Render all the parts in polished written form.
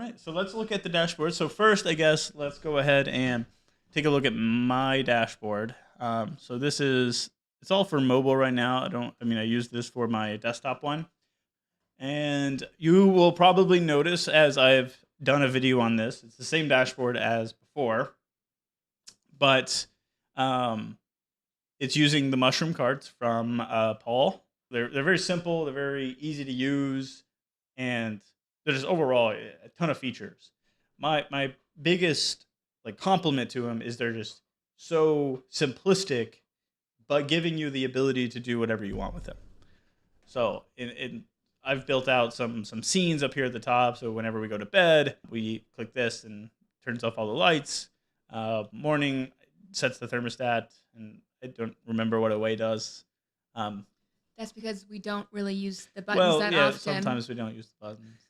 right, so let's look at the dashboard. So first, I guess, let's go ahead and take a look at my dashboard. So it's all for mobile right now. I use this for my desktop one. And you will probably notice as I've done a video on this, it's the same dashboard as before, but it's using the mushroom cards from Paul. They're very simple, they're very easy to use, and they're just overall a ton of features. My biggest compliment to them is they're just so simplistic, but giving you the ability to do whatever you want with them. So I've built out some scenes up here at the top. So whenever we go to bed, we click this and turns off all the lights. Morning sets the thermostat, and I don't remember what away does. That's because we don't really use the buttons that often. Sometimes we don't use the buttons.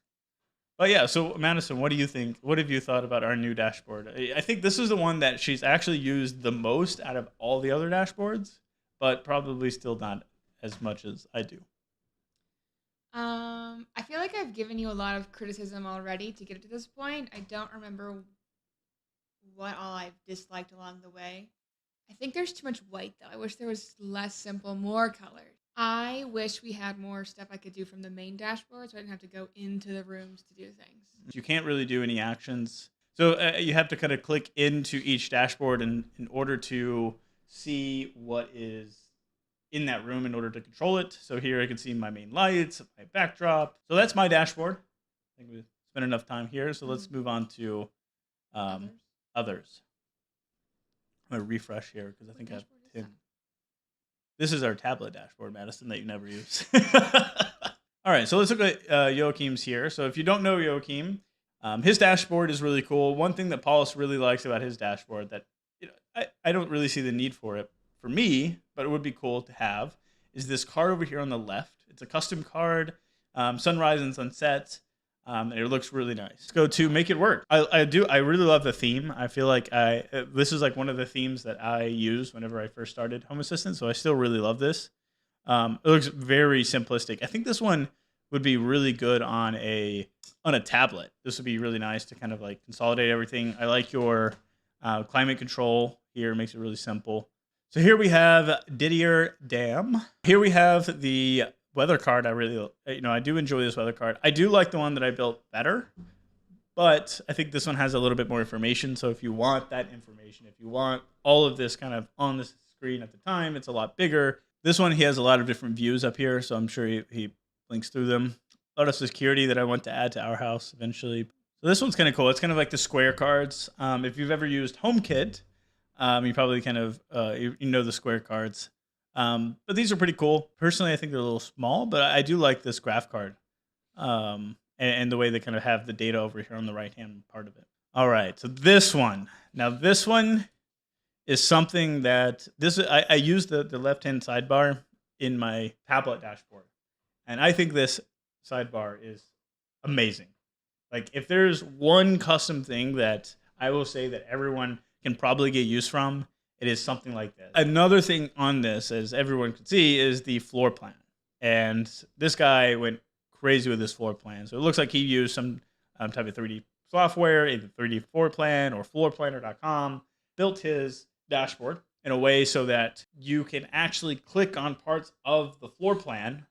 But yeah, so Madison, what do you think? What have you thought about our new dashboard? I think this is the one that she's actually used the most out of all the other dashboards, but probably still not as much as I do. I feel like I've given you a lot of criticism already to get it to this point. I don't remember what all I've disliked along the way. I think there's too much white, though. I wish there was less simple, more colored. I wish we had more stuff I could do from the main dashboard so I didn't have to go into the rooms to do things. You can't really do any actions. So you have to kind of click into each dashboard in order to see what is in that room in order to control it. So here I can see my main lights, my backdrop. So that's my dashboard. I think we've spent enough time here. So let's move on to others. I'm going to refresh here because I think I have 10. This is our tablet dashboard, Madison, that you never use. All right, so let's look at Joachim's here. So if you don't know Joachim, his dashboard is really cool. One thing that Paulus really likes about his dashboard that I don't really see the need for it for me, but it would be cool to have, is this card over here on the left. It's a custom card, sunrise and sunset, and it looks really nice. Let's go to make it work. I really love the theme. I feel like this is like one of the themes that I used whenever I first started Home Assistant, so I still really love this. It looks very simplistic. I think this one would be really good on a tablet. This would be really nice to kind of like consolidate everything. I like your climate control here. It makes it really simple. So here we have Didier Dam. Here we have the weather card. I do enjoy this weather card. I do like the one that I built better, but I think this one has a little bit more information. So if you want that information, if you want all of this kind of on the screen at the time, it's a lot bigger. This one, he has a lot of different views up here, so I'm sure he links through them. A lot of security that I want to add to our house eventually. So this one's kind of cool. It's kind of like the square cards. If you've ever used HomeKit, you probably kind of you know the square cards. But these are pretty cool. Personally, I think they're a little small, but I do like this graph card and the way they kind of have the data over here on the right-hand part of it. All right, so this one. Now, this one is something that I use the left-hand sidebar in my tablet dashboard. And I think this sidebar is amazing. Like, if there's one custom thing that I will say that everyone can probably get use from, it is something like this. Another thing on this, as everyone can see, is the floor plan. And this guy went crazy with this floor plan. So it looks like he used some type of 3D software, either 3D floor plan or floorplanner.com, built his dashboard in a way so that you can actually click on parts of the floor plan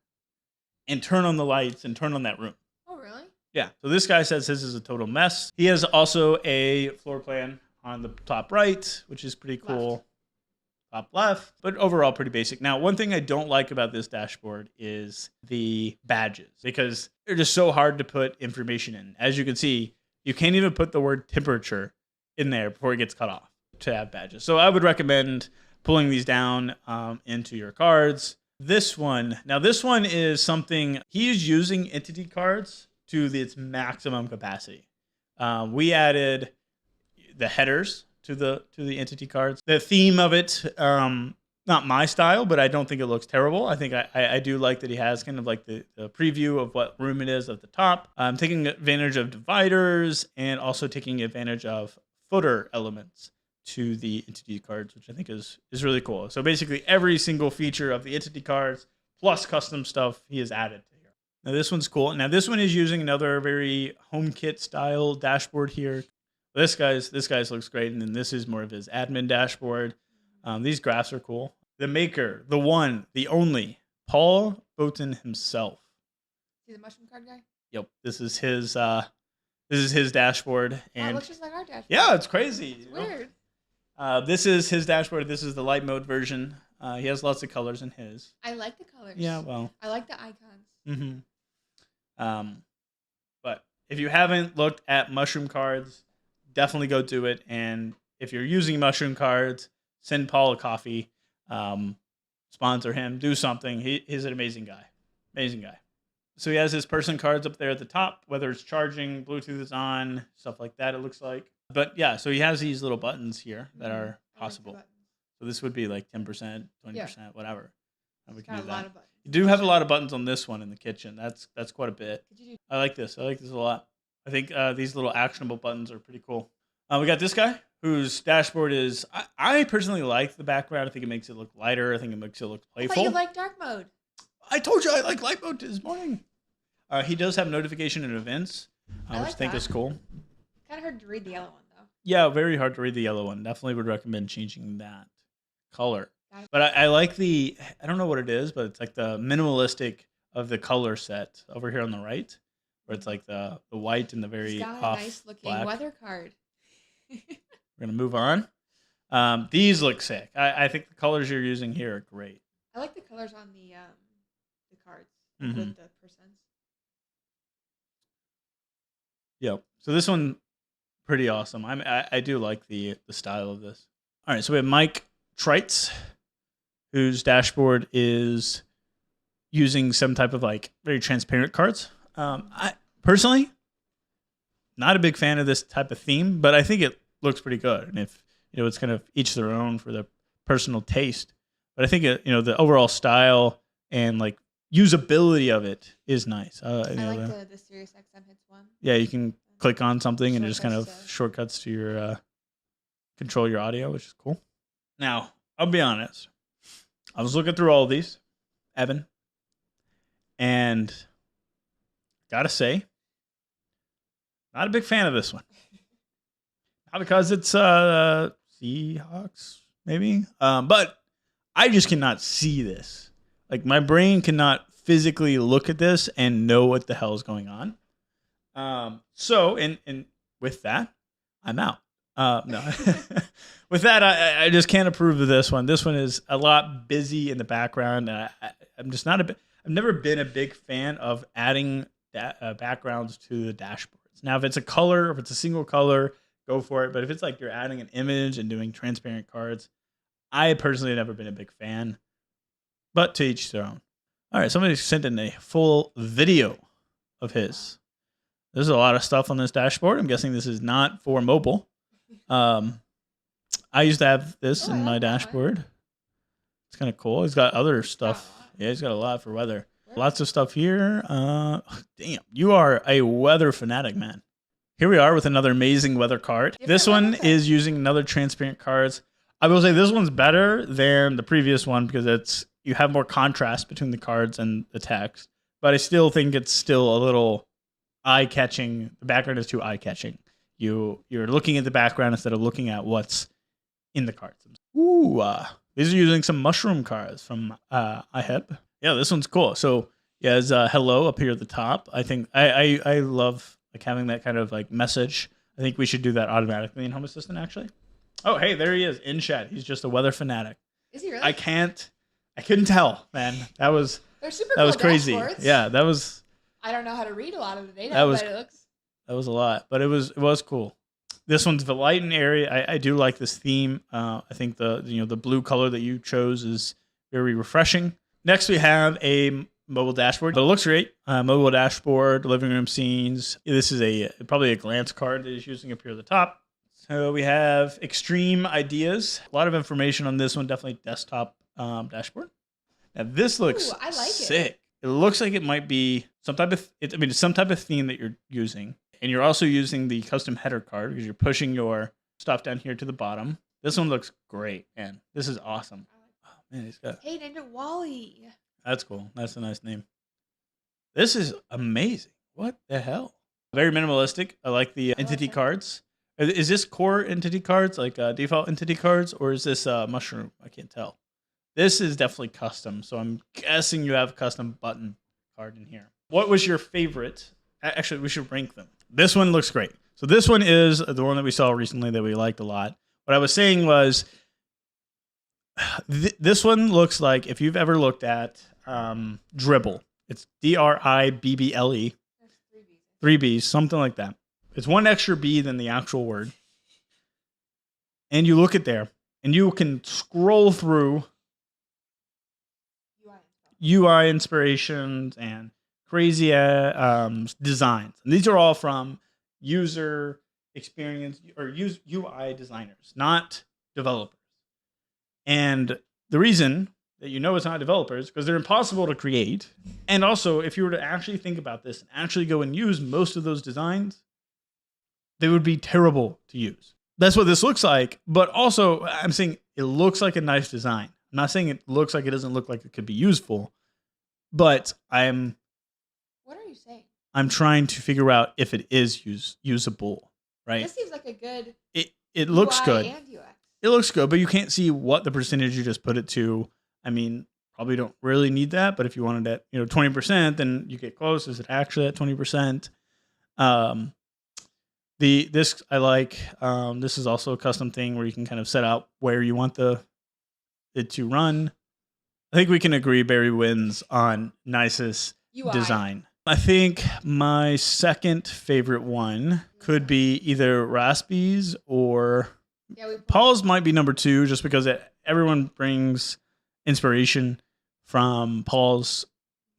and turn on the lights and turn on that room. Oh, really? Yeah. So this guy says this is a total mess. He has also a floor plan on the top right, which is pretty cool. Top left, but overall pretty basic. Now, one thing I don't like about this dashboard is the badges, because they're just so hard to put information in. As you can see, you can't even put the word temperature in there before it gets cut off to have badges. So I would recommend pulling these down into your cards. This one is something he's using entity cards to its maximum capacity. We added the headers to the entity cards. The theme of it, not my style, but I don't think it looks terrible. I think I do like that he has kind of like the preview of what room it is at the top. Taking advantage of dividers and also taking advantage of footer elements to the entity cards, which I think is really cool. So basically every single feature of the entity cards plus custom stuff he has added to here. Now this one's cool. Now this one is using another very HomeKit style dashboard here. This guy's looks great, and then this is more of his admin dashboard. These graphs are cool. The maker, the one, the only, Paul Boton himself. See the mushroom card guy? Yep, this is his. This is his dashboard, Oh, it and looks just like our dashboard. yeah, it's crazy. It's weird. This is his dashboard. This is the light mode version. He has lots of colors in his. I like the colors. Yeah, well. I like the icons. Mm-hmm. But if you haven't looked at mushroom cards, definitely go do it. And if you're using mushroom cards, send Paul a coffee, sponsor him, do something. He's an amazing guy. Amazing guy. So he has his person cards up there at the top, whether it's charging, Bluetooth is on, stuff like that, it looks like. But yeah, so he has these little buttons here that are possible. So this would be like 10%, 20%, whatever. And we can do that. You do have a lot of buttons on this one in the kitchen. That's quite a bit. I like this. I like this a lot. I think these little actionable buttons are pretty cool. We got this guy whose dashboard is. I personally like the background. I think it makes it look lighter. I think it makes it look playful. I thought you like dark mode. I told you I like light mode this morning. He does have notification and events, which I think is cool. Kind of hard to read the yellow one though. Yeah, very hard to read the yellow one. Definitely would recommend changing that color. But I like the, I don't know what it is, but it's like the minimalistic of the color set over here on the right, where it's like the white and the very off a nice looking black. weather card. We're gonna move on. These look sick. I think the colors you're using here are great. I like the colors on the cards with the percents. Yep. So this one, pretty awesome. I do like the style of this. All right, so we have Mike Treitz, whose dashboard is using some type of like very transparent cards. I personally not a big fan of this type of theme, but I think it looks pretty good. And if it's kind of each their own for their personal taste. But I think the overall style and like usability of it is nice. I like the Sirius XM hits one. Yeah, you can click on something and it just kind of shortcuts to your control your audio, which is cool. Now, I'll be honest. I was looking through all of these, Evan, and gotta say, not a big fan of this one. Not because it's Seahawks, maybe, but I just cannot see this. Like my brain cannot physically look at this and know what the hell is going on. So, and with that, I'm out. No, with that, I just can't approve of this one. This one is a lot busy in the background. I'm just not I've never been a big fan of adding backgrounds to the dashboards. Now, if it's a color, if it's a single color, go for it. But if it's like you're adding an image and doing transparent cards, I personally have never been a big fan. But to each their own. All right, somebody sent in a full video of his. There's a lot of stuff on this dashboard. I'm guessing this is not for mobile. I used to have this in my dashboard. It's kind of cool. He's got other stuff. Yeah, he's got a lot for weather. Lots of stuff here. Damn, you are a weather fanatic, man. Here we are with another amazing weather card. This one is using another transparent cards. I will say this one's better than the previous one because you have more contrast between the cards and the text. But I still think it's still a little eye-catching. The background is too eye-catching. You're looking at the background instead of looking at what's in the cards. Ooh, these are using some mushroom cards from iHeb. Yeah, this one's cool. So yeah, it's hello up here at the top. I think I love like having that kind of like message. I think we should do that automatically in Home Assistant actually. Oh, hey, there he is in chat. He's just a weather fanatic. Is he really? I couldn't tell, man. That was crazy. Dashboards. Yeah, that was. I don't know how to read a lot of the data, but it looks. That was a lot, but it was cool. This one's the light and airy. I do like this theme. I think the blue color that you chose is very refreshing. Next, we have a mobile dashboard. But it looks great. Mobile dashboard, living room scenes. This is probably a glance card that is using up here at the top. So we have extreme ideas. A lot of information on this one. Definitely desktop dashboard. Now this looks I like sick. It looks like it might be some type of. It's some type of theme that you're using, and you're also using the custom header card because you're pushing your stuff down here to the bottom. This one looks great, man. This is awesome. Oh man, he's got. Hey, named it Wally. That's cool. That's a nice name. This is amazing. What the hell? Very minimalistic. I like the entity cards. Is this core entity cards, like default entity cards, or is this mushroom? I can't tell. This is definitely custom, so I'm guessing you have a custom button card in here. What was your favorite? Actually, we should rank them. This one looks great. So this one is the one that we saw recently that we liked a lot. What I was saying was this one looks like if you've ever looked at Dribble. It's Dribble. There's three B's. Three B's, something like that. It's one extra B than the actual word. And you look at there, and you can scroll through UI inspirations and crazy designs. And these are all from user experience or UI designers, not developers. And the reason that you know it's not developers because they're impossible to create. And also, if you were to actually think about this and actually go and use most of those designs, they would be terrible to use. That's what this looks like. But also, I'm saying it looks like a nice design. I'm not saying it looks like it doesn't look like it could be useful, but What are you saying? I'm trying to figure out if it is usable, right? This seems like a good. It looks UI good. And UX. It looks good, but you can't see what the percentage you just put it to. I mean, probably don't really need that, but if you wanted at 20%, then you get close. Is it actually at 20%? This I like. This is also a custom thing where you can kind of set out where you want it to run. I think we can agree Barry wins on nicest UI. design. I think my second favorite one could be either Raspy's or Paul's might be number 2, just because everyone brings inspiration from Paul's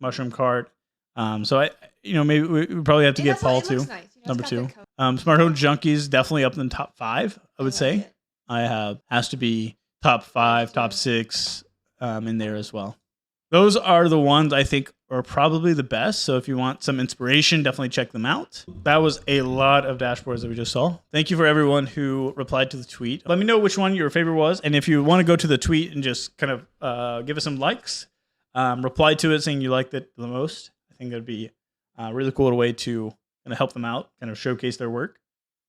mushroom cart. So maybe we probably have to get Paul too. Nice. Number 2. Smart Home Junkies definitely up in the top 5. I would say has to be top 5, top 6 in there as well. Those are the ones I think are probably the best. So if you want some inspiration, definitely check them out. That was a lot of dashboards that we just saw. Thank you for everyone who replied to the tweet. Let me know which one your favorite was. And if you want to go to the tweet and just kind of give us some likes, reply to it saying you liked it the most. I think that'd be a really cool way to kind of help them out, kind of showcase their work.